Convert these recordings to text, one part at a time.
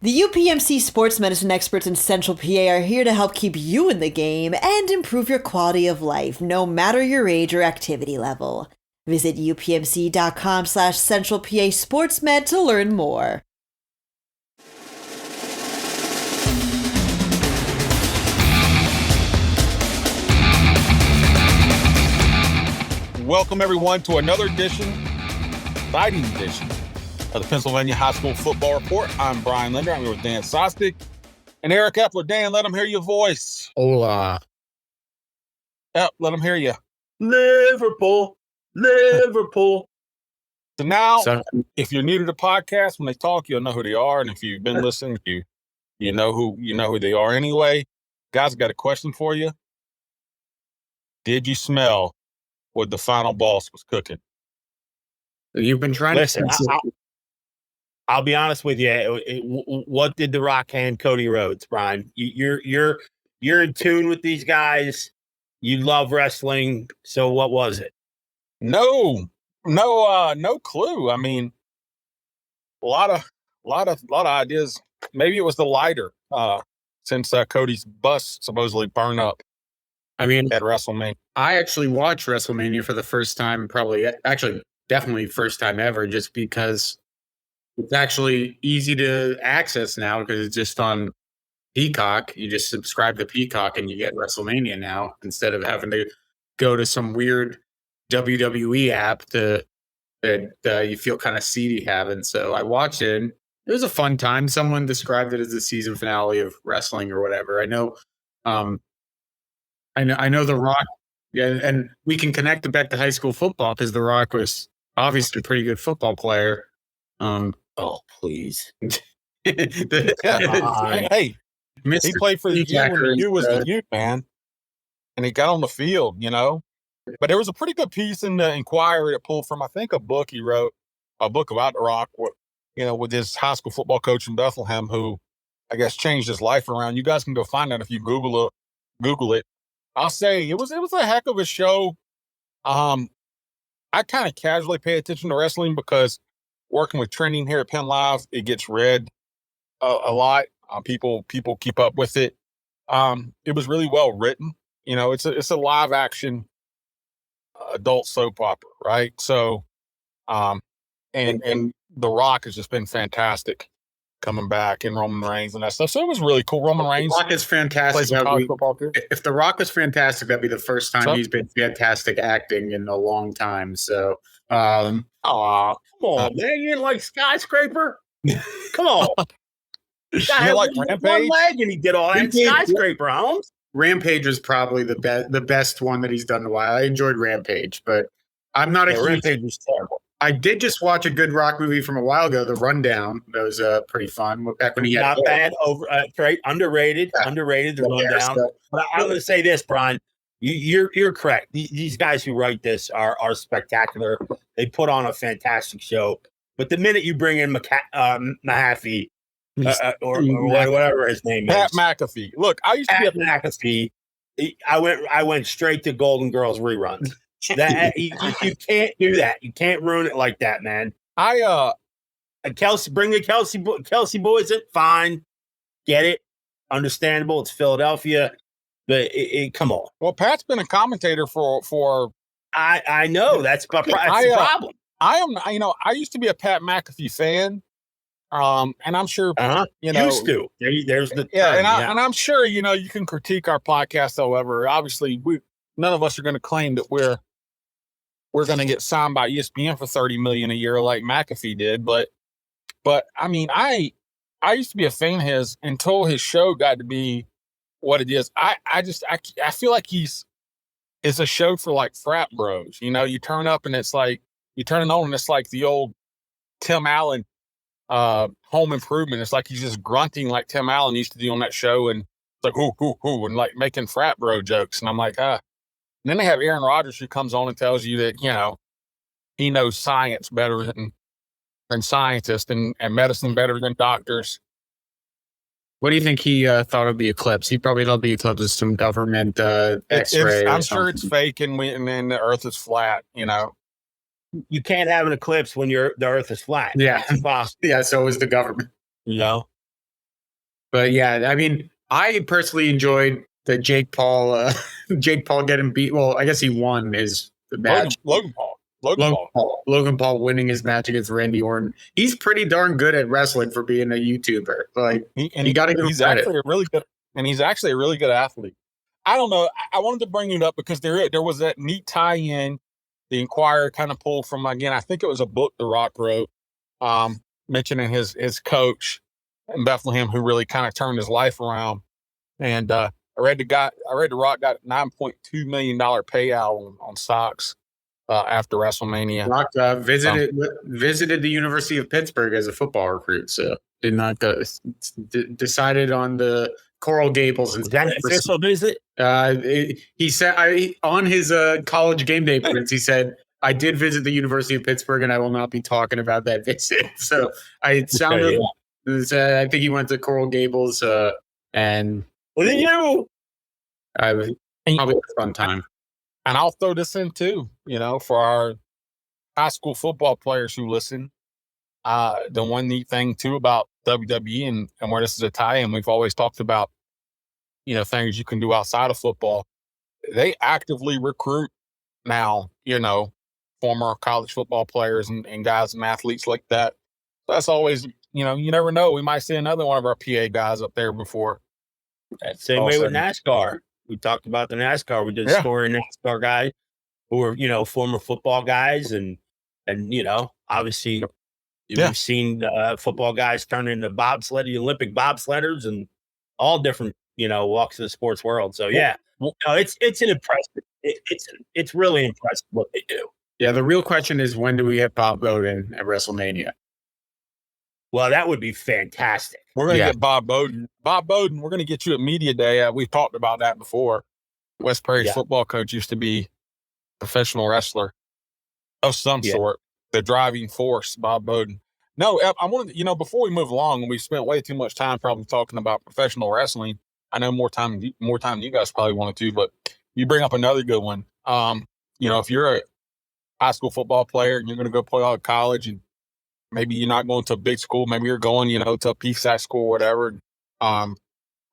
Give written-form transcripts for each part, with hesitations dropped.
The UPMC sports medicine experts in Central PA are here to help keep you in the game and improve your quality of life, no matter your age or activity level. Visit upmc.com/Central PA SportsMed to learn more. Welcome, everyone, to another exciting edition of the Pennsylvania High School Football Report. I'm Brian Linder. I'm here with Dan Sostek and Eric Epler. Dan, let them hear your voice. Hola. Yep, let them hear you. Liverpool. So now, if you're new to the podcast, when they talk, you'll know who they are. And if you've been listening, you know who they are anyway. Guys, got a question for you. Did you smell what the final boss was cooking? You've been trying Listen, to... I'll be honest with you. What did The Rock hand Cody Rhodes, Brian? You're in tune with these guys. You love wrestling. So what was it? No clue. I mean, a lot of ideas. Maybe it was the lighter, since Cody's bus supposedly burned up. I mean, at WrestleMania. I actually watched WrestleMania for the first time, definitely first time ever, just because it's actually easy to access now because it's just on Peacock. You just subscribe to Peacock and you get WrestleMania now instead of having to go to some weird WWE app that you feel kind of seedy having. So I watched it. And it was a fun time. Someone described it as the season finale of wrestling or whatever. I know The Rock. Yeah, and we can connect it back to high school football because The Rock was obviously a pretty good football player. Oh, please. Hey, he played for the U when the U was the U, man. And he got on the field, But there was a pretty good piece in the Inquirer that pulled from, I think, a book he wrote, a book about The Rock, with his high school football coach in Bethlehem who, I guess, changed his life around. You guys can go find that if you Google it. I'll say it was a heck of a show. I kind of casually pay attention to wrestling because working with trending here at PennLive, it gets read a lot. People keep up with it. It was really well written. It's a live action adult soap opera, right? So, and The Rock has just been fantastic coming back, and Roman Reigns and that stuff. So it was really cool. Roman Reigns. The Rock is fantastic. If The Rock was fantastic, that'd be the first time he's been fantastic acting in a long time. So, come on, man. You didn't like Skyscraper? Come on. You like Rampage? One leg and he did all that. Skyscraper, Holmes. Rampage was probably the best one that he's done in a while. I enjoyed Rampage, but I'm not a huge... Rampage was terrible. I did just watch a good Rock movie from a while ago, The Rundown. That was pretty fun. Back when he had not bad, underrated, The Rundown. But I'm going to say this, Brian. You're correct. These guys who write this are spectacular. They put on a fantastic show. But the minute you bring in Mahaffey or whatever his name Pat is, McAfee. Look, I used to Pat McAfee. I went straight to Golden Girls reruns. That you can't do that. You can't ruin it like that, man. Bring the Kelsey boys in. Fine, get it, understandable. It's Philadelphia, but come on. Well, Pat's been a commentator for. I know that's the problem. I used to be a Pat McAfee fan, and I'm sure used to. There's the term, and I'm sure you can critique our podcast. However, obviously none of us are going to claim that we're going to get signed by ESPN for $30 million a year like McAfee did. But I mean, I used to be a fan of his until his show got to be what it is. I feel like it's a show for like frat bros. You turn up and it's like, you turn it on and it's like the old Tim Allen Home Improvement. It's like he's just grunting like Tim Allen used to do on that show. And it's like, hoo, and like making frat bro jokes. And I'm like, And then they have Aaron Rodgers who comes on and tells you that, he knows science better than scientists and medicine better than doctors. What do you think he thought of the eclipse? He probably thought the eclipse was some government X-ray. I'm sure it's fake and then the earth is flat, You can't have an eclipse when the earth is flat. Yeah. It's impossible. Yeah, so is the government. But yeah, I mean, I personally enjoyed the Jake Paul getting beat. Well, I guess he won his match. Logan Paul winning his match against Randy Orton. He's pretty darn good at wrestling for being a YouTuber. Like you got to give him credit. He's actually a really good athlete. I don't know. I wanted to bring it up because there was that neat tie-in. The Inquirer kind of pulled from, again, I think it was a book The Rock wrote, mentioning his coach in Bethlehem who really kind of turned his life around. And I read The Rock got $9.2 million payout on stocks after WrestleMania. Rock visited the University of Pittsburgh as a football recruit, so did not go. Decided on the Coral Gables. Is that an official visit? He said on his college game day appearance, he said, "I did visit the University of Pittsburgh, and I will not be talking about that visit." So I think he went to Coral Gables, and probably a fun time. And I'll throw this in too, for our high school football players who listen. The one neat thing too about WWE and where this is a tie-in, we've always talked about, things you can do outside of football. They actively recruit now, former college football players and guys and athletes like that. So that's always, you never know. We might see another one of our PA guys up there before. Same way with NASCAR. We talked about the NASCAR. We did a story NASCAR guys who were, former football guys and obviously we've seen football guys turn into the Olympic bobsledders and all different, walks of the sports world. So it's an impressive. It's really impressive what they do. Yeah, the real question is, when do we have Bob Bowden at WrestleMania? Well, that would be fantastic. We're going to get Bob Bowden. Bob Bowden, we're going to get you at Media Day. We've talked about that before. West Prairie's football coach used to be a professional wrestler of some sort. The driving force, Bob Bowden. No, I wanted to, before we move along, we spent way too much time probably talking about professional wrestling. I know more time than you guys probably wanted to, but you bring up another good one. If you're a high school football player and you're going to go play out of college and maybe you're not going to a big school, maybe you're going, to a P-SAC school or whatever.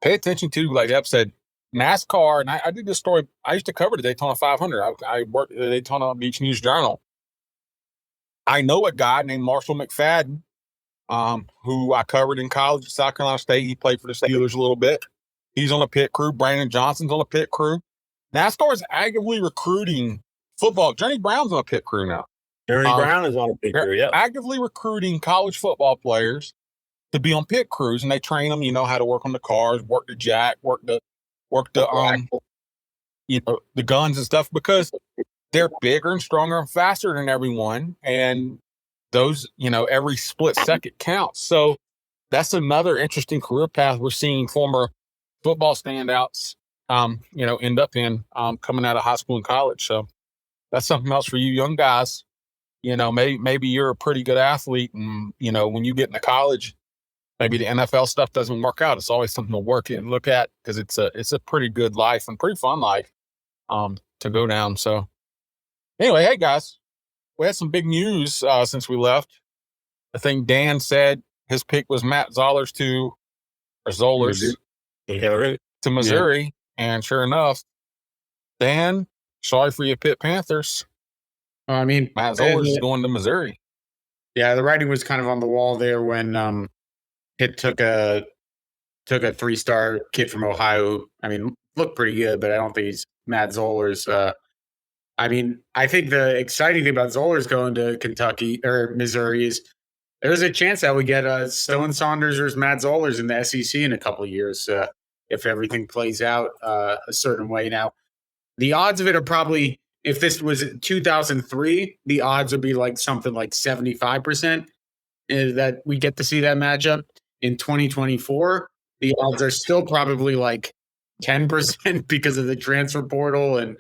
Pay attention to, like Ep said, NASCAR. And I did this story. I used to cover the Daytona 500. I worked at the Daytona Beach News Journal. I know a guy named Marshall McFadden, who I covered in college at South Carolina State. He played for the Steelers a little bit. He's on the pit crew. Brandon Johnson's on the pit crew. NASCAR is actively recruiting football. Johnny Brown's on a pit crew now. Johnny Brown is on a pit crew, actively recruiting college football players to be on pit crews, and they train them, how to work on the cars, work the jack, work the guns and stuff, because they're bigger and stronger and faster than everyone. And those, every split second counts. So that's another interesting career path we're seeing former football standouts, end up in, coming out of high school and college. So that's something else for you young guys. Maybe you're a pretty good athlete and, when you get into college, maybe the NFL stuff doesn't work out. It's always something to work in and look at, because it's a pretty good life and pretty fun life, to go down. So anyway, hey guys, we had some big news, since we left. I think Dan said his pick was Matt Zollers to Missouri. And sure enough, Dan, sorry for your Pitt Panthers. Matt Zollers is going to Missouri. Yeah, the writing was kind of on the wall there when Pitt took a 3-star kid from Ohio. Looked pretty good, but I don't think he's Matt Zollers. I think the exciting thing about Zollers going to Kentucky or Missouri is there's a chance that we get Stone Saunders or Matt Zollers in the SEC in a couple of years, if everything plays out a certain way. Now, the odds of it are probably, if this was 2003, the odds would be like something like 75% that we get to see that matchup. In 2024, the odds are still probably like 10% because of the transfer portal and,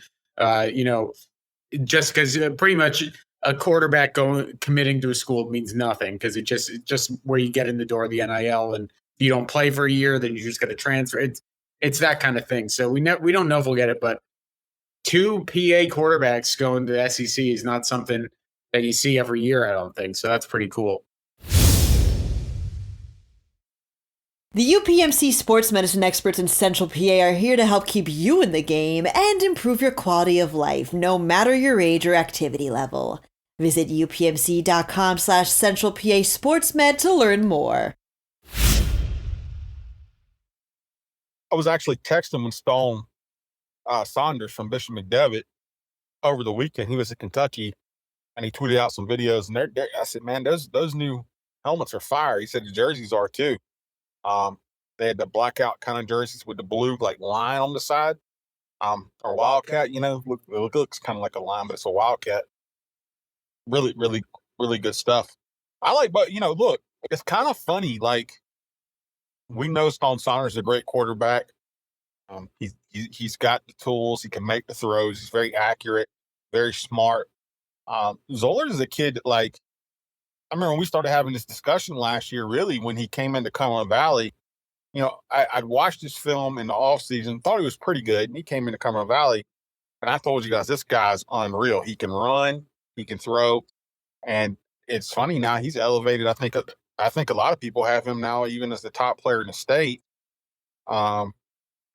just because pretty much a quarterback committing to a school means nothing, because it's just where you get in the door of the NIL, and if you don't play for a year, then you just got to transfer. It's that kind of thing. So we don't know if we'll get it, but 2 PA quarterbacks going to the SEC is not something that you see every year, I don't think. So that's pretty cool. The UPMC sports medicine experts in Central PA are here to help keep you in the game and improve your quality of life, no matter your age or activity level. Visit upmc.com/Central PA SportsMed to learn more. I was actually texting with Stone Saunders from Bishop McDevitt over the weekend. He was in Kentucky, and he tweeted out some videos. And I said, "Man, those new helmets are fire." He said the jerseys are too. They had the blackout kind of jerseys with the blue like line on the side, or wildcat. You know, it looks kind of like a line, but it's a wildcat. Really, really, really good stuff. I like, but look, it's kind of funny. Like, we know Stone Saunders is a great quarterback. He's got the tools. He can make the throws. He's very accurate, very smart. Zollers is a kid that, like, I remember when we started having this discussion last year, really, when he came into Cumberland Valley. I'd watched his film in the off season, thought he was pretty good, and he came into Cumberland Valley, and I told you guys, this guy's unreal. He can run, he can throw, and it's funny now he's elevated. I think a lot of people have him now even as the top player in the state. And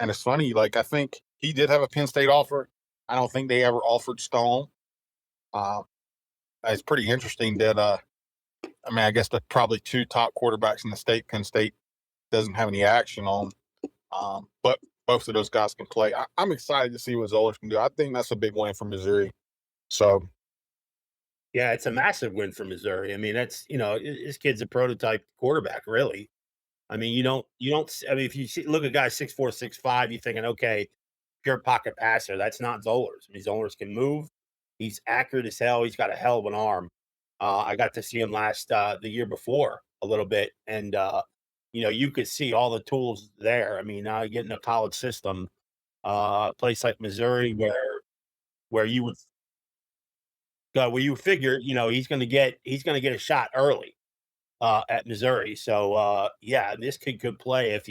it's funny, like, I think he did have a Penn State offer. I don't think they ever offered Stone. It's pretty interesting that I guess the probably two top quarterbacks in the state, Penn State doesn't have any action on. But both of those guys can play. I'm excited to see what Zollers can do. I think that's a big win for Missouri. So, yeah, it's a massive win for Missouri. I mean, that's this kid's a prototype quarterback, really. I mean, you don't. I mean, if you look at guys 6'4", 6'5", you're thinking, okay, pure pocket passer. That's not Zollers. I mean, Zollers can move. He's accurate as hell. He's got a hell of an arm. I got to see him the year before a little bit, and you could see all the tools there. I mean, now getting a college system, a place like Missouri, where you figure, he's going to get a shot early at Missouri. So yeah, this kid could play if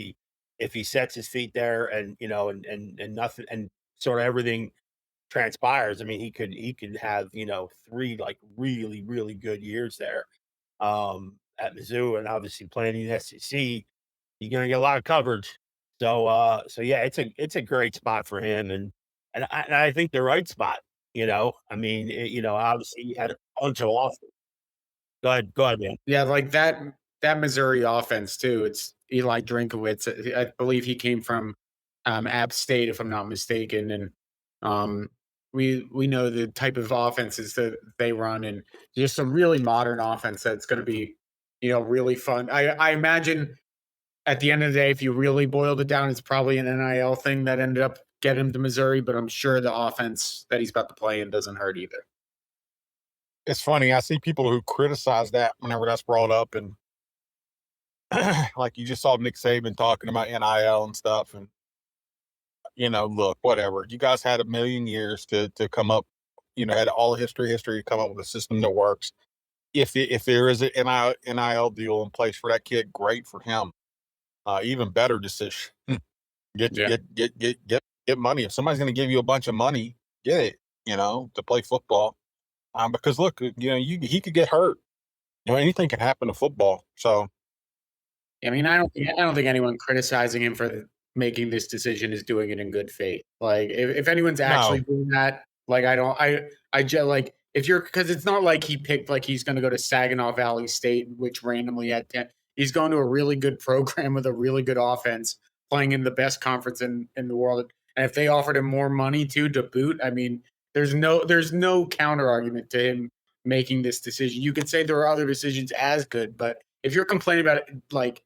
he sets his feet there, and and nothing, and sort of everything transpires. I mean, he could have 3 like really, really good years there at Mizzou, and obviously playing in the SEC, you're gonna get a lot of coverage. So yeah, it's a great spot for him, and I think the right spot. I mean, obviously he had a bunch of offers. Go ahead, man. Yeah, like that Missouri offense too. It's Eli Drinkowitz. I believe he came from App State, if I'm not mistaken, and we know the type of offenses that they run, and just a really modern offense that's going to be really fun. I imagine at the end of the day, if you really boiled it down, it's probably an NIL thing that ended up getting him to Missouri, but I'm sure the offense that he's about to play in doesn't hurt either. it's funny. I see people who criticize that whenever that's brought up, and like you just saw Nick Saban talking about NIL and stuff, and look, whatever. You guys had a million years to come up, had all the history to come up with a system that works. If there is an NIL deal in place for that kid, great for him. Even better decision. Get money. If somebody's going to give you a bunch of money, get it. To play football. Because look, he could get hurt. Anything can happen to football. So, I mean, I don't think anyone criticizing him for making this decision is doing it in good faith. Like, if anyone's actually doing that, like, I just like, if you're, because it's not like he picked like he's going to go to Saginaw Valley State, which randomly had 10. He's going to a really good program with a really good offense, playing in the best conference in the world. And if they offered him more money to boot, I mean, there's no counter argument to him making this decision. You could say there are other decisions as good, but if you're complaining about it, like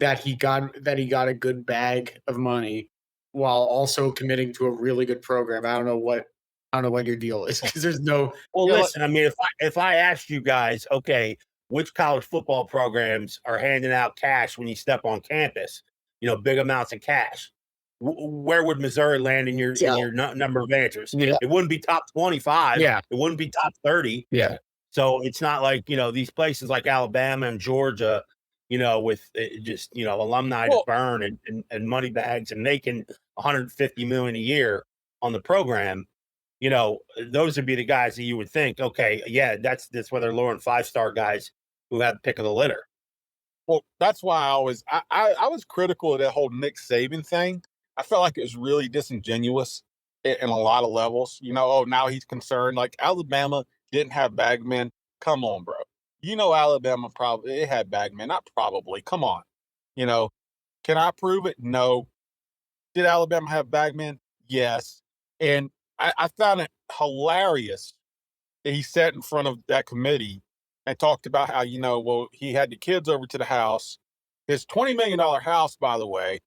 that he got a good bag of money while also committing to a really good program, I don't know what your deal is, because there's no. Well, listen, I mean, if I asked you guys, okay, which college football programs are handing out cash when you step on campus, big amounts of cash, where would Missouri land in your number of answers? Yeah. It wouldn't be top 25. Yeah. It wouldn't be top 30. Yeah. So it's not like, these places like Alabama and Georgia, with just, alumni to burn and money bags and making $150 million a year on the program. Those would be the guys that you would think, okay, yeah, that's where they're luring 5-star guys who have the pick of the litter. Well, that's why I was critical of that whole Nick Saban thing. I felt like it was really disingenuous in a lot of levels. Oh, now he's concerned. Like Alabama didn't have bagmen. Come on, bro. Alabama probably it had bagmen, not probably. Come on. You know, can I prove it? No. Did Alabama have bagmen? Yes. And I found it hilarious that he sat in front of that committee and talked about how, well, he had the kids over to the house, his $20 million house, by the way,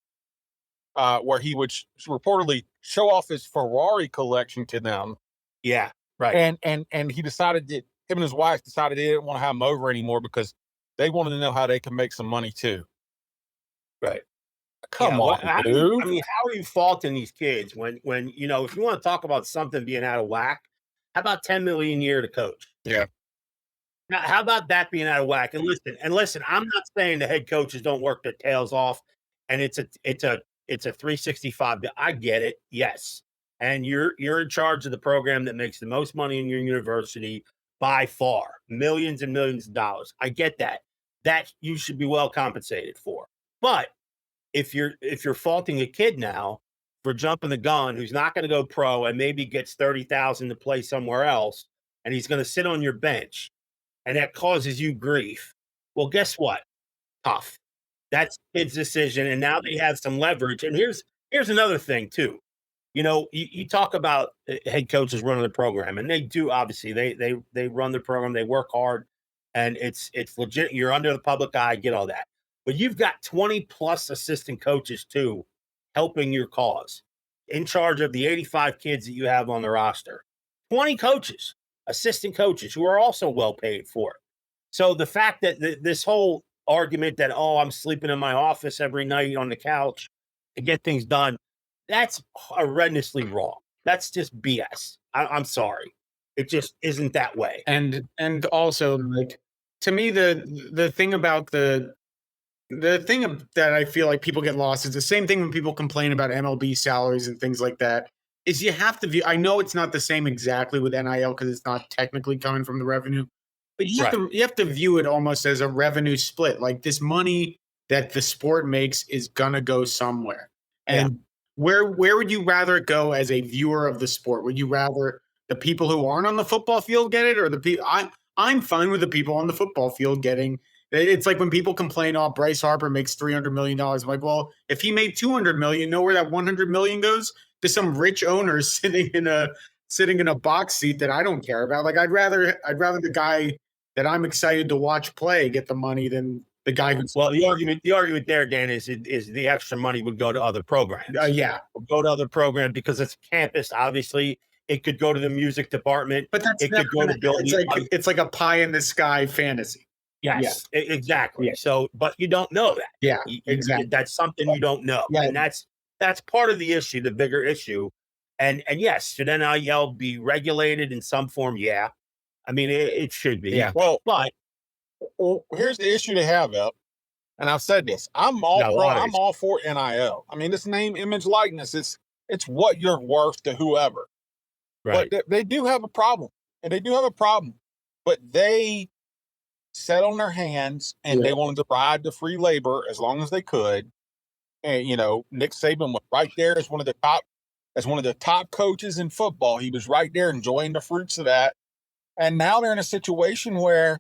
where he would reportedly show off his Ferrari collection to them. Yeah, right. And he decided that him and his wife decided they didn't want to have him over anymore because they wanted to know how they can make some money too. Right. Come on, dude. How are you faulting these kids when if you want to talk about something being out of whack, how about $10 million a year to coach? Yeah. Now, how about that being out of whack? And listen, I'm not saying the head coaches don't work their tails off, and it's a 365. I get it, yes. And you're in charge of the program that makes the most money in your university by far, millions and millions of dollars. I get that. That you should be well compensated for. But if you're faulting a kid now for jumping the gun, who's not going to go pro and maybe gets 30,000 to play somewhere else, and he's going to sit on your bench, and that causes you grief. Well, guess what? Tough. That's kid's decision, and now they have some leverage. And here's another thing too. You talk about head coaches running the program, and they do. Obviously, they run the program. They work hard, and it's legit. You're under the public eye. Get all that. But you've got 20 plus assistant coaches too, helping your cause, in charge of the 85 kids that you have on the roster. 20 coaches, assistant coaches, who are also well paid for it. So the fact that this whole argument that, I'm sleeping in my office every night on the couch to get things done, that's horrendously wrong. That's just BS. I'm sorry. It just isn't that way. And also, like, to me, the thing about the thing that I feel like people get lost is the same thing when people complain about MLB salaries and things like that, is you have to view, I know it's not the same exactly with NIL because it's not technically coming from the revenue, but you have to view it almost as a revenue split. Like, this money that the sport makes is gonna go somewhere. And where would you rather it go as a viewer of the sport? Would you rather the people who aren't on the football field get it, or the people? I'm fine with the people on the football field getting. It's like when people complain, Bryce Harper makes $300 million. I'm like, well, if he made $200 million, know where that $100 million goes? To some rich owner sitting in a box seat that I don't care about. Like, I'd rather the guy that I'm excited to watch play get the money than the guy who's. Well, the argument there, Dan, is the extra money would go to other programs. Go to other programs because it's campus. Obviously, it could go to the music department, but could go to building. It's like a pie in the sky fantasy. Yes, exactly. Yeah. So, but you don't know that. Yeah, exactly. That's something you don't know, and that's part of the issue, the bigger issue. And yes, should NIL be regulated in some form? Yeah, I mean it should be. Yeah. Well, here's the issue they have, Ep, and I've said this. I'm all for NIL. I mean, this name, image, likeness. It's what you're worth to whoever. Right. But they do have a problem, But they sat on their hands and they wanted to ride the free labor as long as they could. And Nick Saban was right there as one of the top coaches in football. He was right there enjoying the fruits of that. And now they're in a situation where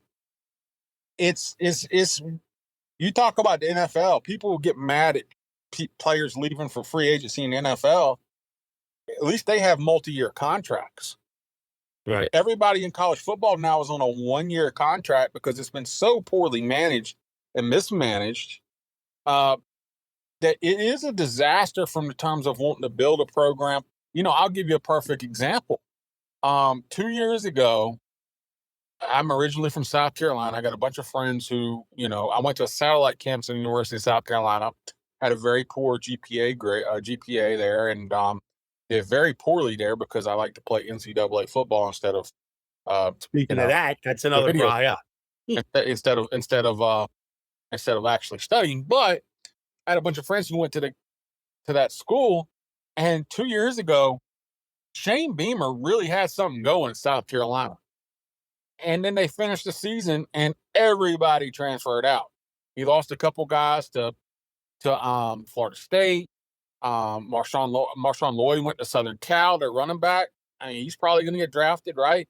it's you talk about the NFL, people will get mad at players leaving for free agency in the NFL. At least they have multi-year contracts. Right. Everybody in college football now is on a 1-year contract because it's been so poorly managed and mismanaged that it is a disaster from the terms of wanting to build a program. I'll give you a perfect example. 2 years ago, I'm originally from South Carolina. I got a bunch of friends who, I went to a satellite campus in the University of South Carolina, had a very poor GPA there, and did very poorly there because I like to play NCAA football instead of. Speaking of that, that's another pariah. Instead of actually studying, but I had a bunch of friends who went to that school, and 2 years ago, Shane Beamer really had something going in South Carolina, and then they finished the season, and everybody transferred out. He lost a couple guys to Florida State. Marshawn Lloyd went to Southern Cal. Their running back. I mean, he's probably going to get drafted, right?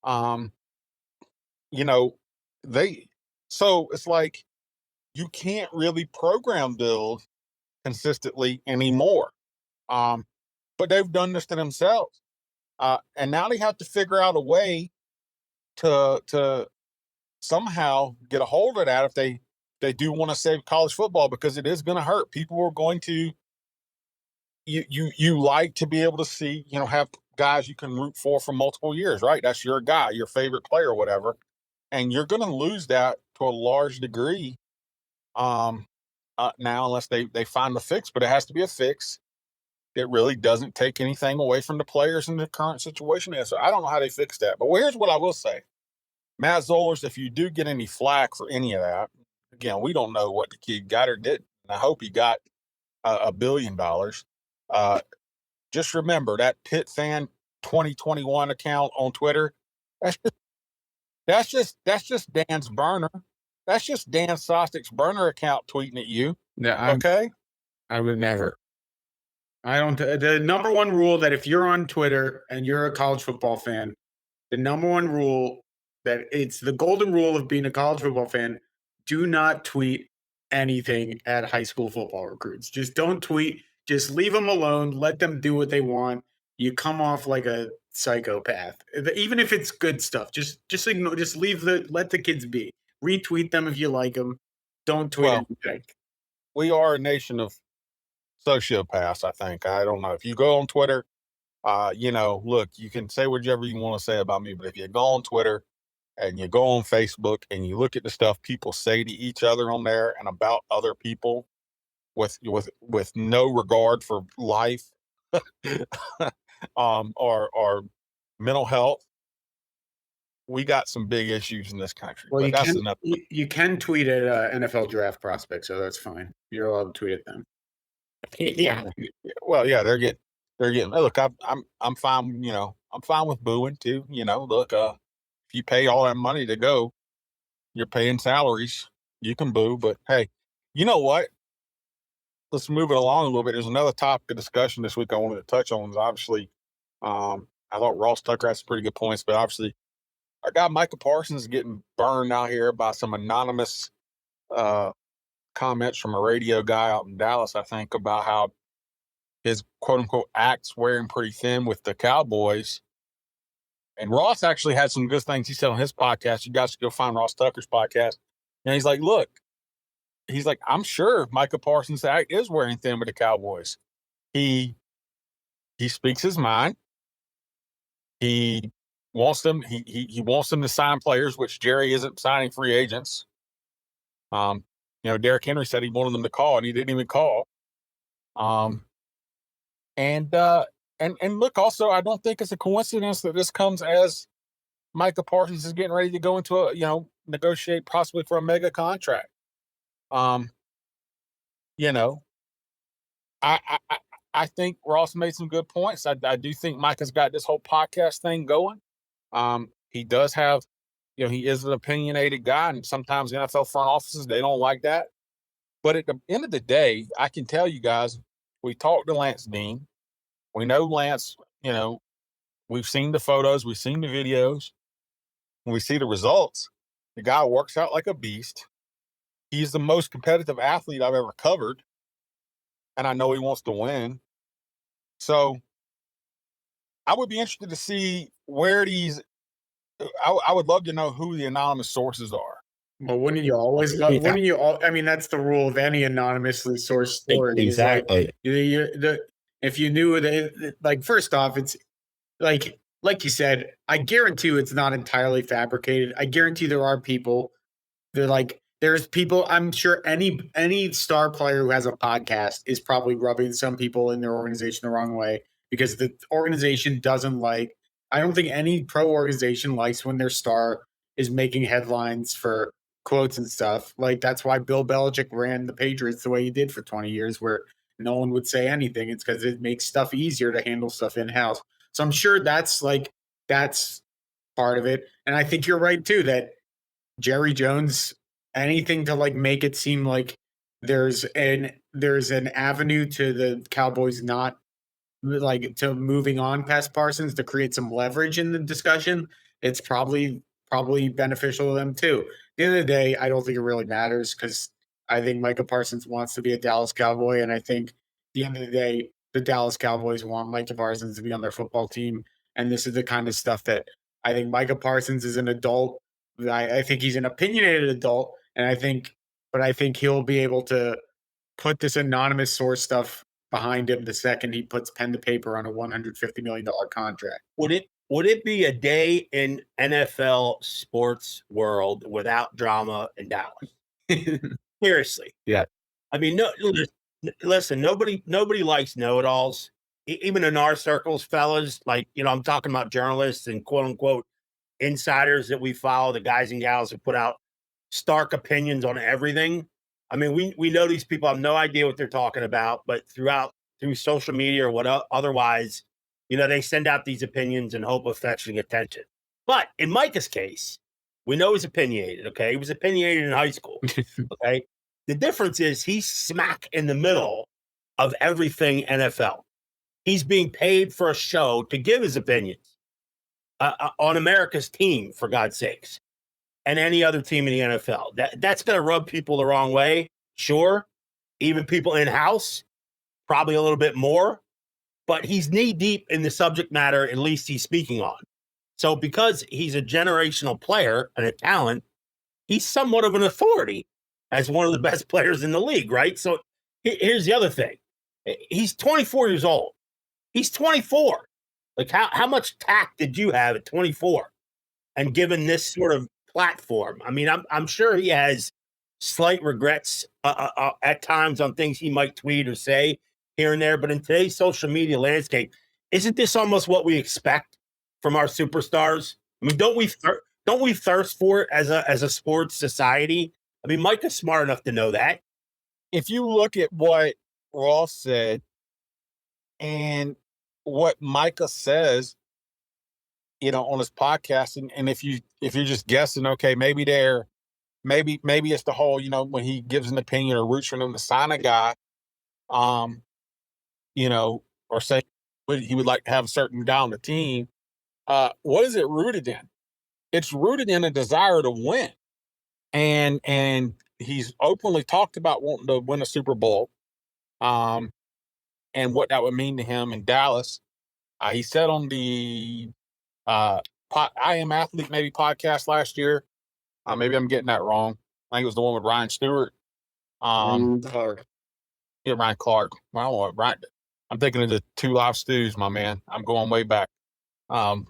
You know, so it's like you can't really program build consistently anymore. But they've done this to themselves. And now they have to figure out a way to somehow get a hold of that if they do want to save college football, because it is going to hurt. People are going to you like to be able to see, have guys you can root for multiple years, right? That's your guy, your favorite player, or whatever. And you're going to lose that to a large degree now, unless they find the fix. But it has to be a fix that really doesn't take anything away from the players in the current situation. So I don't know how they fix that. But here's what I will say. Matt Zollers, if you do get any flack for any of that, again, we don't know what the kid got or didn't. I hope he got $1 billion. Just remember that Pitt Fan 2021 account on Twitter. That's just Dan's burner. That's just Dan Sostek's burner account tweeting at you. Yeah, okay. I would never. I don't. The number one rule that if you're on Twitter and you're a college football fan, the number one rule that it's the golden rule of being a college football fan: do not tweet anything at high school football recruits. Just don't tweet. Just leave them alone. Let them do what they want. You come off like a psychopath, even if it's good stuff. Just ignore. Just let the kids be. Retweet them if you like them. Don't tweet anything. We are a nation of sociopaths, I think. I don't know. If you go on Twitter, look, you can say whatever you want to say about me, but if you go on Twitter and you go on Facebook and you look at the stuff people say to each other on there and about other people with no regard for life or mental health, we got some big issues in this country. Well, but you can tweet at NFL draft prospects, so that's fine. You're allowed to tweet at them. Yeah. Well, yeah, they're getting. Look, I'm fine. I'm fine with booing too. Look, if you pay all that money to go, you're paying salaries. You can boo, but hey, you know what? Let's move it along a little bit. There's another topic of discussion this week I wanted to touch on. Is obviously, I thought Ross Tucker had some pretty good points, but obviously, our guy Micah Parsons is getting burned out here by some anonymous comments from a radio guy out in Dallas, I think, about how his quote unquote act's wearing pretty thin with the Cowboys. And Ross actually had some good things he said on his podcast. You guys should go find Ross Tucker's podcast. And he's like, look, I'm sure Micah Parsons' act is wearing thin with the Cowboys. He speaks his mind. He wants them. He wants them to sign players, which Jerry isn't signing free agents. Derrick Henry said he wanted them to call, and he didn't even call. And look, also, I don't think it's a coincidence that this comes as Micah Parsons is getting ready to go into negotiate possibly for a mega contract. I think Ross made some good points. I do think Micah's got this whole podcast thing going. He does have, he is an opinionated guy, and sometimes the NFL front offices, they don't like that. But at the end of the day, I can tell you guys, we talked to Lance Dean. We know Lance, we've seen the photos, we've seen the videos. When we see the results, the guy works out like a beast. He's the most competitive athlete I've ever covered. And I know he wants to win. So I would be interested to see where I would love to know who the anonymous sources are. Well, wouldn't you always love, I mean, that's the rule of any anonymously sourced story. Exactly. If you knew first off, it's like you said, I guarantee you it's not entirely fabricated. I guarantee there are people, there's people, I'm sure any star player who has a podcast is probably rubbing some people in their organization the wrong way because the organization doesn't I don't think any pro organization likes when their star is making headlines for quotes and stuff. That's why Bill Belichick ran the Patriots the way he did for 20 years, where no one would say anything. It's because it makes stuff easier to handle stuff in-house. So I'm sure that's part of it. And I think you're right, too, that Jerry Jones anything to like make it seem like there's an avenue to the Cowboys not like to moving on past Parsons to create some leverage in the discussion, it's probably beneficial to them too. At the end of the day, I don't think it really matters because I think Micah Parsons wants to be a Dallas Cowboy, and I think at the end of the day, the Dallas Cowboys want Micah Parsons to be on their football team, and this is the kind of stuff that I think Micah Parsons is an adult. I think he's an opinionated adult, and I think he'll be able to put this anonymous source stuff behind him the second he puts pen to paper on a $150 million contract. Would it be a day in NFL sports world without drama in Dallas? Seriously. Yeah. I mean, no. Listen, nobody likes know-it-alls. Even in our circles, fellas. Like, I'm talking about journalists and quote unquote insiders that we follow, the guys and gals who put out stark opinions on everything. I mean, we know these people have no idea what they're talking about, but through social media or what otherwise, they send out these opinions in hope of fetching attention. But in Micah's case, we know he's opinionated. Okay, he was opinionated in high school. Okay, the difference is he's smack in the middle of everything NFL. He's being paid for a show to give his opinions on America's team, for God's sakes, and any other team in the NFL. That's going to rub people the wrong way, sure. Even people in-house, probably a little bit more. But he's knee-deep in the subject matter, at least he's speaking on. So because he's a generational player and a talent, he's somewhat of an authority as one of the best players in the league, right? So here's the other thing. He's 24 years old. He's 24. Like, how much tact did you have at 24? And given this sort of platform, I mean, I'm sure he has slight regrets at times on things he might tweet or say here and there. But in today's social media landscape, isn't this almost what we expect from our superstars? I mean, don't we thirst for it as a sports society? I mean, Micah's smart enough to know that. If you look at what Ross said and what Micah says, on his podcast, and if you're just guessing, okay, maybe it's the whole, when he gives an opinion or roots for them to sign a guy, or say he would like to have a certain guy on the team. What is it rooted in? It's rooted in a desire to win. And he's openly talked about wanting to win a Super Bowl, and what that would mean to him in Dallas. He said on the I Am Athlete maybe podcast last year. Maybe I'm getting that wrong. I think it was the one with Ryan Stewart. Clark. Yeah, Ryan Clark. I don't know what Ryan. I'm thinking of the Two Live Stews, my man. I'm going way back to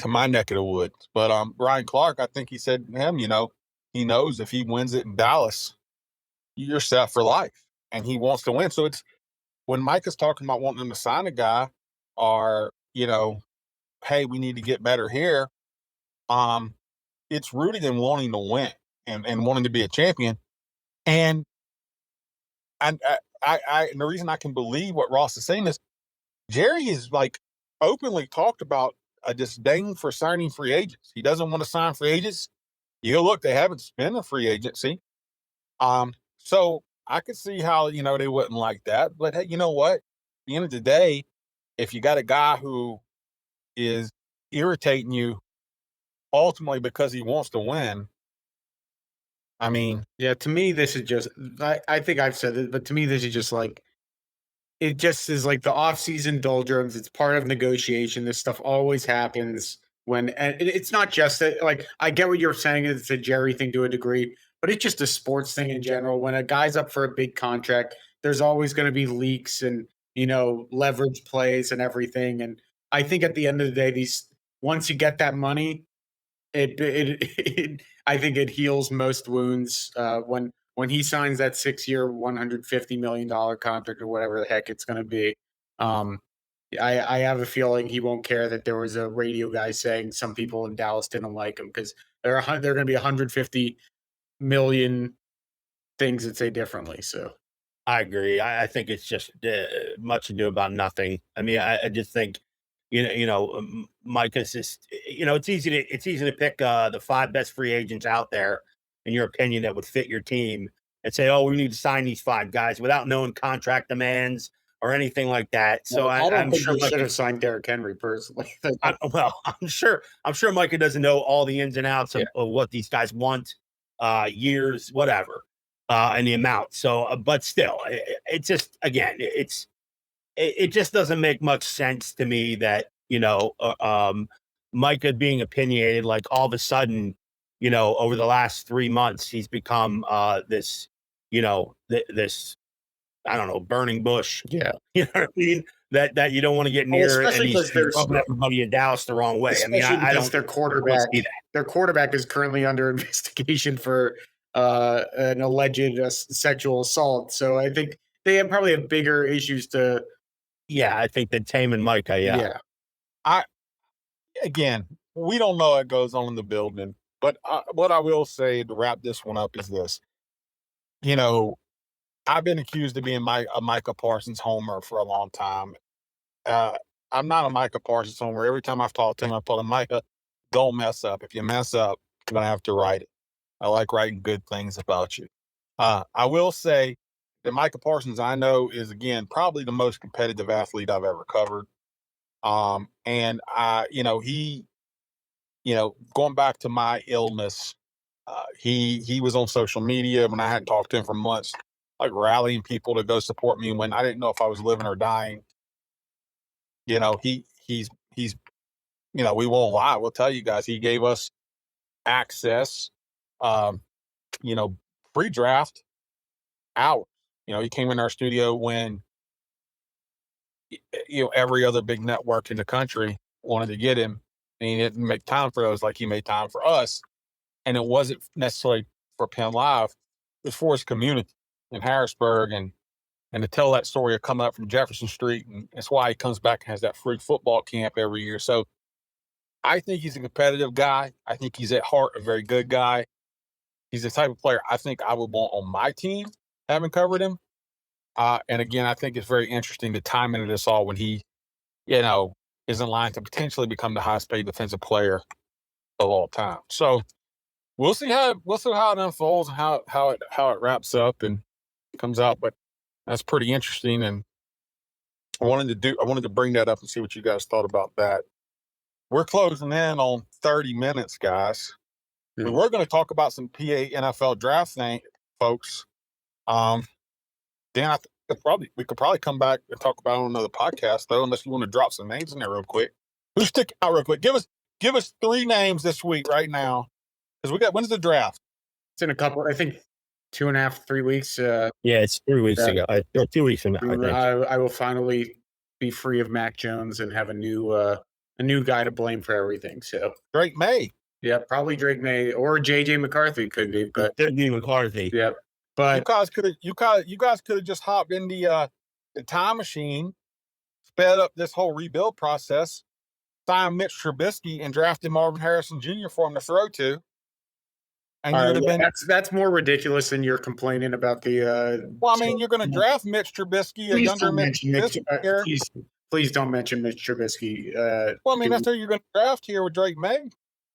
my neck of the woods. But Ryan Clark, I think he said to him, he knows if he wins it in Dallas, you're set for life, and he wants to win. So it's when Micah's talking about wanting him to sign a guy, or hey, we need to get better here. It's rooted in wanting to win and wanting to be a champion. And I the reason I can believe what Ross is saying is Jerry is like openly talked about a disdain for signing free agents. He doesn't want to sign free agents. Look, they haven't spent a free agency. So I could see how, they wouldn't like that. But hey, you know what? At the end of the day, if you got a guy who is irritating you ultimately because he wants to win, I mean, yeah, to me, this is just, I think I've said it, but to me, this is just like, it just is like the off-season doldrums. It's part of negotiation. This stuff always happens and it's not just that, like, I get what you're saying. It's a Jerry thing to a degree, but it's just a sports thing in general. When a guy's up for a big contract, there's always going to be leaks and, leverage plays and everything. And I think at the end of the day, once you get that money, I think it heals most wounds. When he signs that 6-year, $150 million contract or whatever the heck it's going to be, I have a feeling he won't care that there was a radio guy saying some people in Dallas didn't like him, because there are going to be 150 million things that say differently. So I agree. I think it's just much ado about nothing. I mean, I just think, Micah's just, it's easy to pick the 5 best free agents out there in your opinion, that would fit your team and say, oh, we need to sign these 5 guys without knowing contract demands or anything like that. So I don't I'm think sure we should Micah, have signed Derrick Henry personally. I'm sure Micah doesn't know all the ins and outs of what these guys want, years, whatever, and the amount. So, but still, it just, again, it just doesn't make much sense to me that, Micah being opinionated, like all of a sudden, over the last 3 months, he's become this, this, I don't know, burning bush. Yeah. You know what I mean? That you don't want to get near, and he's rubbing everybody in Dallas the wrong way. I mean, I don't. Their quarterback is currently under investigation for an alleged sexual assault. So I think they probably have bigger issues to. Yeah, I think that Tame and Micah. Yeah. Again, we don't know what goes on in the building, but what I will say to wrap this one up is this. I've been accused of being a Micah Parsons homer for a long time. I'm not a Micah Parsons homer. Every time I've talked to him, I told him, Micah, don't mess up. If you mess up, you're going to have to write it. I like writing good things about you. I will say that Micah Parsons, I know, is, again, probably the most competitive athlete I've ever covered. And he, going back to my illness, he was on social media when I hadn't talked to him for months, like rallying people to go support me when I didn't know if I was living or dying. He's we won't lie. We'll tell you guys, he gave us access, pre-draft hours. He came in our studio when, every other big network in the country wanted to get him, and he didn't make time for those like he made time for us. And it wasn't necessarily for Penn Live. It was for his community in Harrisburg, and to tell that story of coming up from Jefferson Street. And that's why he comes back and has that free football camp every year. So I think he's a competitive guy. I think he's at heart a very good guy. He's the type of player I think I would want on my team, having covered him. And again, I think it's very interesting the timing of this all when he, is in line to potentially become the highest paid defensive player of all time. So we'll see how it unfolds and how it wraps up and comes out. But that's pretty interesting, and I wanted to bring that up and see what you guys thought about that. We're closing in on 30 minutes, guys. Mm-hmm. We're going to talk about some PA NFL draft thing, folks. Dan, we could probably come back and talk about it on another podcast, though, unless you want to drop some names in there real quick. Who's sticking out real quick? Give us 3 names this week right now, because when's the draft? It's in a couple, I think 2.5, 3 weeks. Yeah, it's 3 weeks ago. Or 2 weeks from now, I think. I will finally be free of Mac Jones and have a new guy to blame for everything. So Drake May. Yeah, probably Drake May or JJ McCarthy could be, but JJ McCarthy. Yep. But you guys could have just hopped in the time machine, sped up this whole rebuild process, signed Mitch Trubisky, and drafted Marvin Harrison Jr. for him to throw to. And that's more ridiculous than you're complaining about the. Well, I mean, you're going to draft Mitch Trubisky, a younger Mitch Trubisky. Please don't mention Mitch Trubisky. Well, I mean, that's who you're going to draft here with Drake May.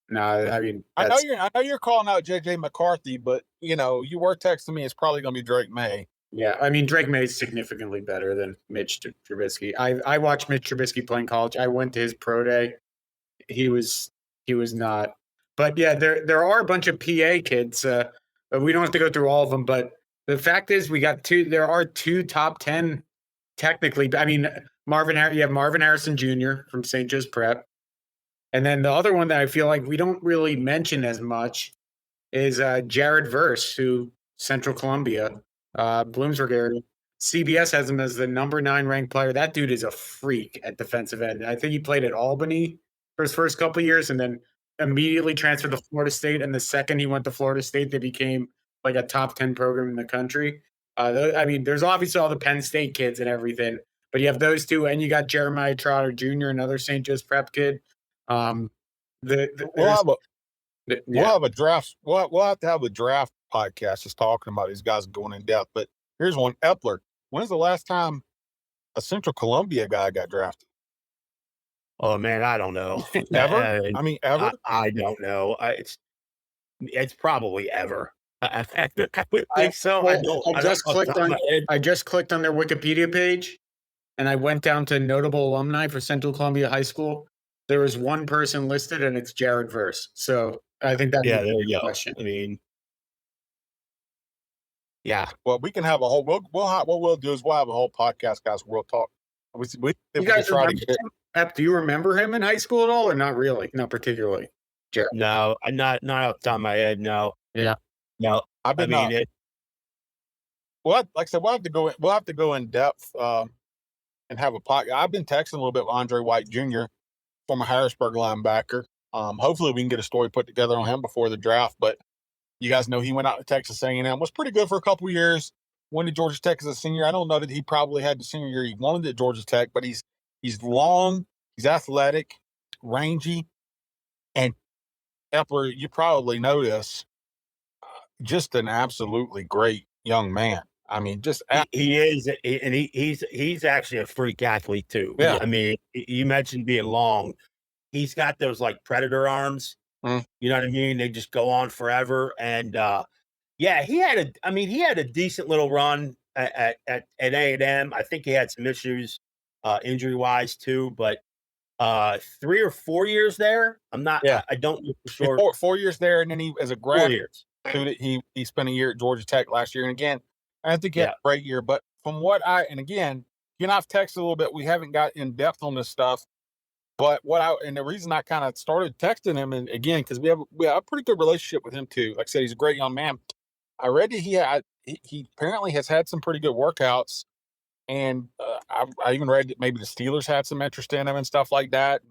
No, I mean, I know you're calling out JJ McCarthy, but you were texting me. It's probably going to be Drake May. Yeah, I mean, Drake May is significantly better than Mitch Trubisky. I watched Mitch Trubisky play in college. I went to his pro day. He was not. But yeah, there are a bunch of PA kids. We don't have to go through all of them. But the fact is, we got two. There are 2 top 10 technically. I mean, you have Marvin Harrison Jr. from St. Joe's Prep. And then the other one that I feel like we don't really mention as much is Jared Verse, who Central Columbia, Bloomsburg area. CBS has him as the number 9 ranked player. That dude is a freak at defensive end. I think he played at Albany for his first couple of years and then immediately transferred to Florida State. And the second he went to Florida State, they became like a top 10 program in the country. I mean, there's obviously all the Penn State kids and everything, but you have those two, and you got Jeremiah Trotter Jr., another St. Joe's Prep kid. We'll have a draft. We'll have to have a draft podcast just talking about these guys going in depth. But here's one. Epler. When's the last time a Central Columbia guy got drafted? Oh man, I don't know. Ever? I mean, ever? I don't know. It's probably ever. I would think so. I just clicked on their Wikipedia page, and I went down to notable alumni for Central Columbia High School. There was one person listed, and it's Jared Verse. So I think that's there you go. question. I mean, yeah. Well, we can have a whole. What we'll do is we'll have a whole podcast, guys. We'll talk. You guys try to get him? Do you remember him in high school at all, or not really? Not particularly. Jared. No, not off the top of my head. No. Yeah. No. I've been. Well, like I said, we'll have to go in depth and have a podcast. I've been texting a little bit with Andre White Jr., former Harrisburg linebacker. Hopefully, we can get a story put together on him before the draft. But you guys know he went out to Texas A&M, was pretty good for a couple of years. Went to Georgia Tech as a senior. I don't know that he probably had the senior year he wanted at Georgia Tech, but he's long, he's athletic, rangy, and Epler, you probably know this, just an absolutely great young man. I mean, just he is, and he's actually a freak athlete too. Yeah. I mean, you mentioned being long. He's got those like predator arms. You know what I mean? They just go on forever. And yeah, he had a decent little run at A&M. I think he had some issues injury wise too, but 3 or 4 years there. I'm not. Yeah. I don't know for sure. 4 years there, and then he as a grad 4 years. He spent a year at Georgia Tech last year, and again, I think he had a great year. But from what and again, I've texted a little bit. We haven't got in depth on this stuff. But the reason I kind of started texting him, and again, because we have a pretty good relationship with him too. Like I said, he's a great young man. I read that he apparently has had some pretty good workouts, and I even read that maybe the Steelers had some interest in him and stuff like that.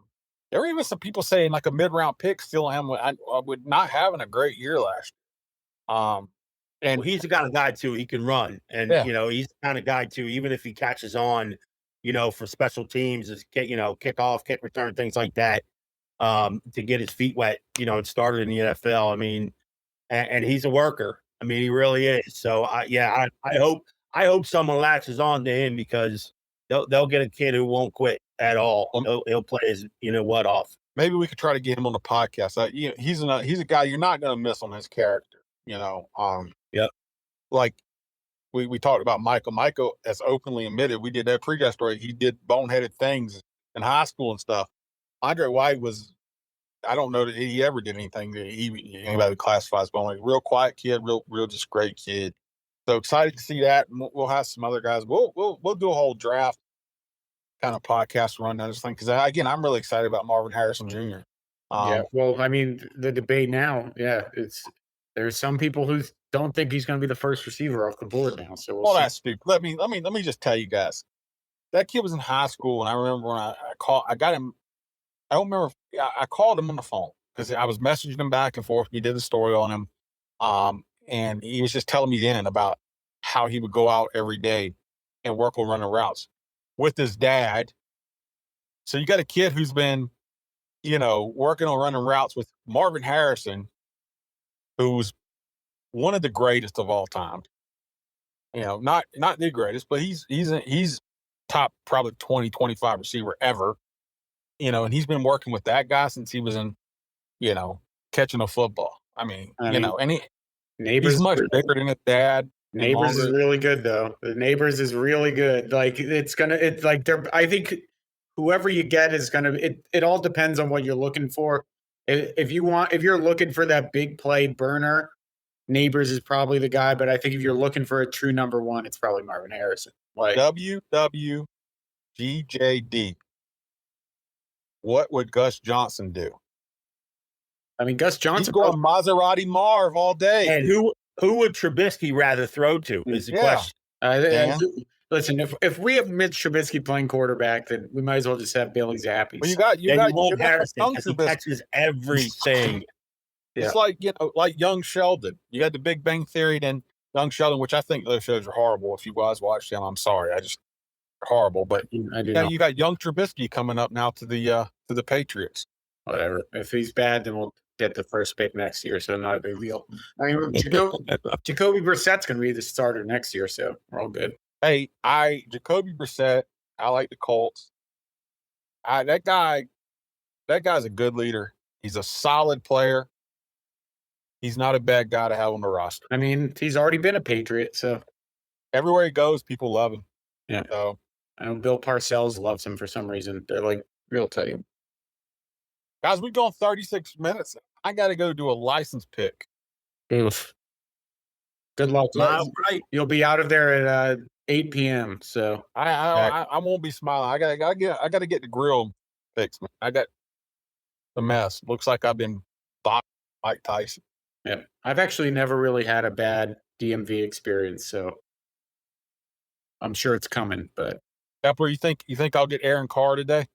There were even some people saying like a mid-round pick still him with not having a great year last year. And he's the kind of guy too. He can run, and he's the kind of guy too. Even if he catches on, for special teams, kick off, kick return, things like that, to get his feet wet, and started in the NFL. I mean, and he's a worker. I mean, he really is. So I hope someone latches on to him, because they'll get a kid who won't quit at all. He'll play his off. Maybe we could try to get him on the podcast. He's a guy you're not going to miss on his character. Yep. Like we talked about Michael. Michael has openly admitted, we did that pregame story, he did boneheaded things in high school and stuff. Andre White I don't know that he ever did anything that anybody classifies boneheaded. Real quiet kid, real just great kid. So excited to see that. And we'll have some other guys. We'll do a whole draft kind of podcast run on this thing, because again, I'm really excited about Marvin Harrison Jr. Well, I mean, the debate now, there's some people who don't think he's going to be the first receiver off the board now. So we'll see. That's stupid. Let me just tell you guys, that kid was in high school, and I remember when I got him. I don't remember. I called him on the phone because I was messaging him back and forth. We did the story on him, and he was just telling me then about how he would go out every day and work on running routes with his dad. So you got a kid who's been, working on running routes with Marvin Harrison, who's one of the greatest of all time. Not the greatest, but he's top probably 20, 25 receiver ever. And he's been working with that guy since he was in, catching a football. I mean, he's much bigger than his dad. Neighbors is really good though. The Neighbors is really good. Like I think whoever you get is gonna. It all depends on what you're looking for. If you're looking for that big play burner, Neighbors is probably the guy. But I think if you're looking for a true number one, it's probably Marvin Harrison. Like WWGJD. What would Gus Johnson do? I mean, Gus Johnson He's going Maserati Marv all day. And who would Trubisky rather throw to is the question. Listen, if we have Mitch Trubisky playing quarterback, then we might as well just have Bailey Zappi. Well, you got Harrison, he catches everything. It's like young Sheldon. You got the Big Bang Theory, then young Sheldon, which I think those shows are horrible. If you guys watch them, I'm sorry, horrible. But you got young Trubisky coming up now to the Patriots. Whatever. If he's bad, then we'll get the first pick next year, so not a big deal. I mean, Jacoby Brissett's going to be the starter next year, so we're all good. Hey, Jacoby Brissett, I like the Colts. That guy's a good leader. He's a solid player. he's not a bad guy to have on the roster. I mean, he's already been a Patriot, so Everywhere he goes, people love him. yeah. So I know Bill Parcells loves him for some reason. They're like real tight. guys, we've gone 36 minutes. I got to go do a license pick. Oof. Good luck. Right. You'll be out of there at 8 p.m. So I won't be smiling. I gotta get the grill fixed. Man. I got the mess. Looks like I've been boxed Mike Tyson. yeah, I've actually never really had a bad DMV experience, so I'm sure it's coming. But Epler, you think I'll get Aaron Carr today?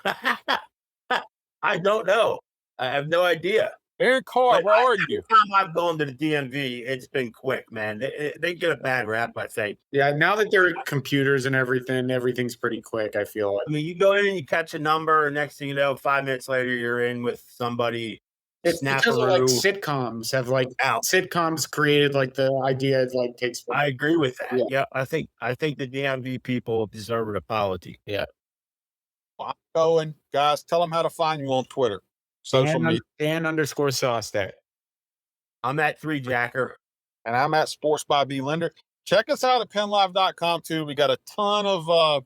I don't know. I have no idea. Aaron Carr, where are you? Every time I've gone to the DMV, it's been quick, man. They get a bad rap, I think. yeah, now that there are computers and everything's pretty quick. I feel like I mean, you go in and you catch a number, and next thing you know, 5 minutes later, you're in with somebody. it's because of like sitcoms have like sitcoms created like the idea it like takes. I agree with that. Yeah. Yeah, I think the DMV people deserve an apology. Yeah. I'm going, guys. Tell them how to find you on Twitter, social media. Dan_Sostek. I'm at 3Jacker. And I'm at Sports by B Linder. Check us out at PennLive.com too. We got a ton of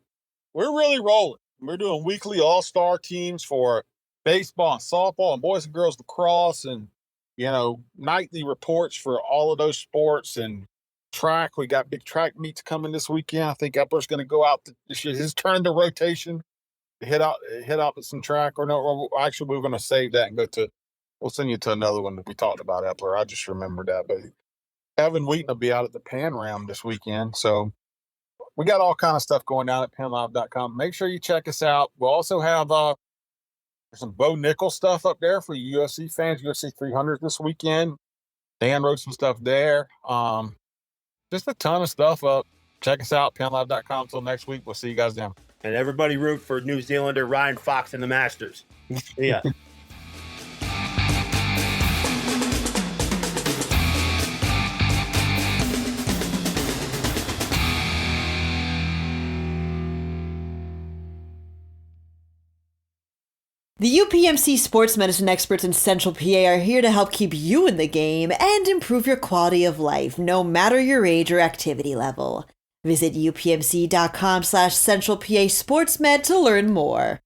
we're really rolling. We're doing weekly all-star teams for baseball and softball and boys and girls lacrosse, and nightly reports for all of those sports and track. We got big track meets coming this weekend. I think Epler's going to go out his turn to rotation. Hit out at some track, or no? Or actually, we're going to save that and go to. We'll send you to another one that we talked about, Epler. I just remembered that. But Evan Wheaton will be out at the Pan Ram this weekend, so we got all kind of stuff going down at PennLive.com. Make sure you check us out. We'll also have some Bo Nickel stuff up there for UFC fans. UFC 300 this weekend. Dan wrote some stuff there. Just a ton of stuff up. Check us out, PennLive.com. Until next week, we'll see you guys then. And everybody root for New Zealander Ryan Fox in the Masters. Yeah. The UPMC sports medicine experts in Central PA are here to help keep you in the game and improve your quality of life, no matter your age or activity level. Visit upmc.com/Central PA SportsMed to learn more.